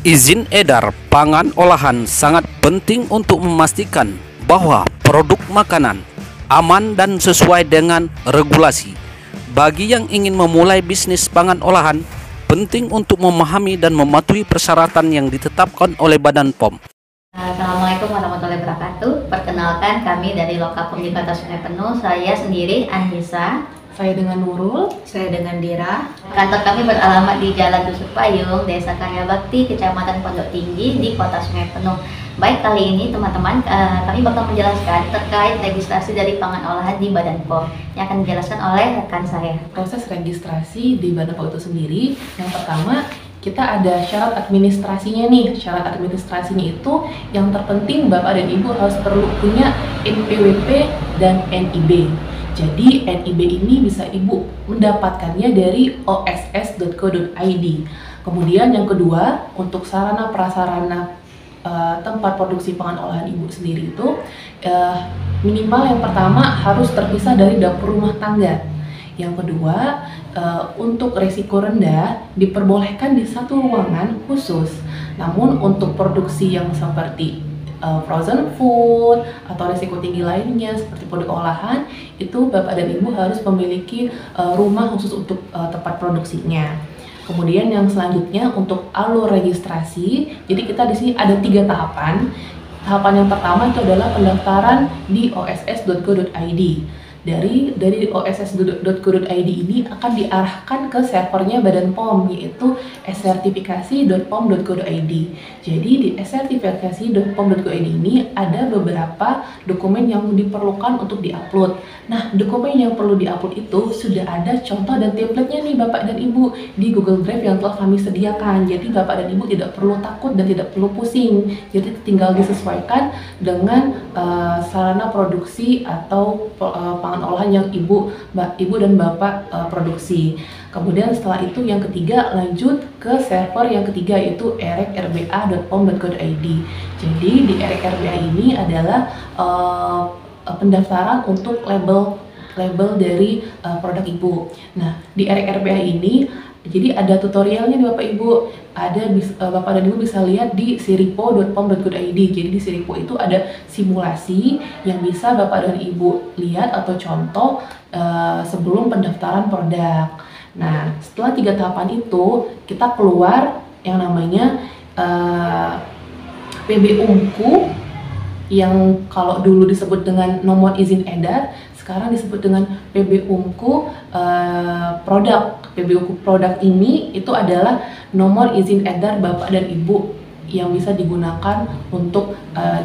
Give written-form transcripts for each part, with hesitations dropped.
Izin edar pangan olahan sangat penting untuk memastikan bahwa produk makanan aman dan sesuai dengan regulasi. Bagi yang ingin memulai bisnis pangan olahan, penting untuk memahami dan mematuhi persyaratan yang ditetapkan oleh Badan POM. Assalamualaikum warahmatullahi wabarakatuh. Perkenalkan, kami dari Lokapom di Kota Sungai Penuh. Saya sendiri Anissa. Saya dengan Nurul. Saya dengan Dira. Kantor kami beralamat di Jalan Dusun Payung, Desa Karya Bakti, Kecamatan Pondok Tinggi, di Kota Sungai Penuh. Baik, kali ini teman-teman, kami bakal menjelaskan terkait registrasi dari pangan olahan di Badan POM yang akan dijelaskan oleh rekan saya. Proses registrasi di Badan POM itu sendiri, yang pertama kita ada syarat administrasinya nih. Syarat administrasinya itu yang terpenting Bapak dan Ibu harus perlu punya NPWP dan NIB. Jadi NIB ini bisa Ibu mendapatkannya dari oss.co.id. Kemudian yang kedua, untuk sarana prasarana tempat produksi pangan olahan Ibu sendiri itu minimal yang pertama harus terpisah dari dapur rumah tangga. Yang kedua, untuk risiko rendah diperbolehkan di satu ruangan khusus. Namun untuk produksi yang seperti frozen food atau risiko tinggi lainnya seperti produk olahan, itu Bapak dan Ibu harus memiliki rumah khusus untuk tempat produksinya. Kemudian yang selanjutnya untuk alur registrasi, jadi kita di sini ada 3 tahapan. Tahapan yang pertama itu adalah pendaftaran di oss.co.id. Dari oss.co.id ini akan diarahkan ke servernya Badan POM, yaitu sertifikasi.pom.go.id. Jadi di sertifikasi.pom.go.id ini ada beberapa dokumen yang diperlukan untuk diupload. Nah, dokumen yang perlu diupload itu sudah ada contoh dan template-nya nih Bapak dan Ibu di Google Drive yang telah kami sediakan. Jadi Bapak dan Ibu tidak perlu takut dan tidak perlu pusing. Jadi tinggal disesuaikan dengan sarana produksi atau pangan olahan yang Ibu dan Bapak produksi. Kemudian setelah itu yang ketiga lanjut ke server yang ketiga, yaitu erek.rba.pom.go.id. Jadi di erek.rba ini adalah pendaftaran untuk label dari produk Ibu. Nah, di erek.rba ini jadi ada tutorialnya nih Bapak Ibu. Bapak dan Ibu bisa lihat di siripo.pom.go.id. Jadi di Siripo itu ada simulasi yang bisa Bapak dan Ibu lihat atau contoh sebelum pendaftaran produk. Nah, setelah 3 tahapan itu kita keluar yang namanya PB Unku, yang kalau dulu disebut dengan nomor izin edar, sekarang disebut dengan PB Unku produk. PB Unku produk ini itu adalah nomor izin edar Bapak dan Ibu yang bisa digunakan untuk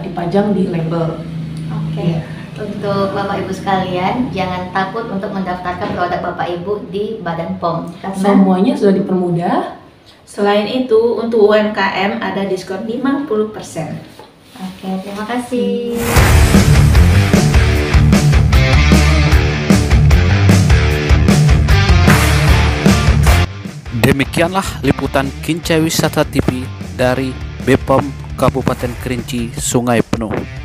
dipajang di label. Oke. Untuk Bapak Ibu sekalian, jangan takut untuk mendaftarkan produk Bapak Ibu di Badan POM. Semuanya sudah dipermudah. Selain itu, untuk UMKM ada diskon 50%. Oke, terima kasih. Demikianlah liputan Kincai Wisata TV dari BPOM Kabupaten Kerinci, Sungai Penuh.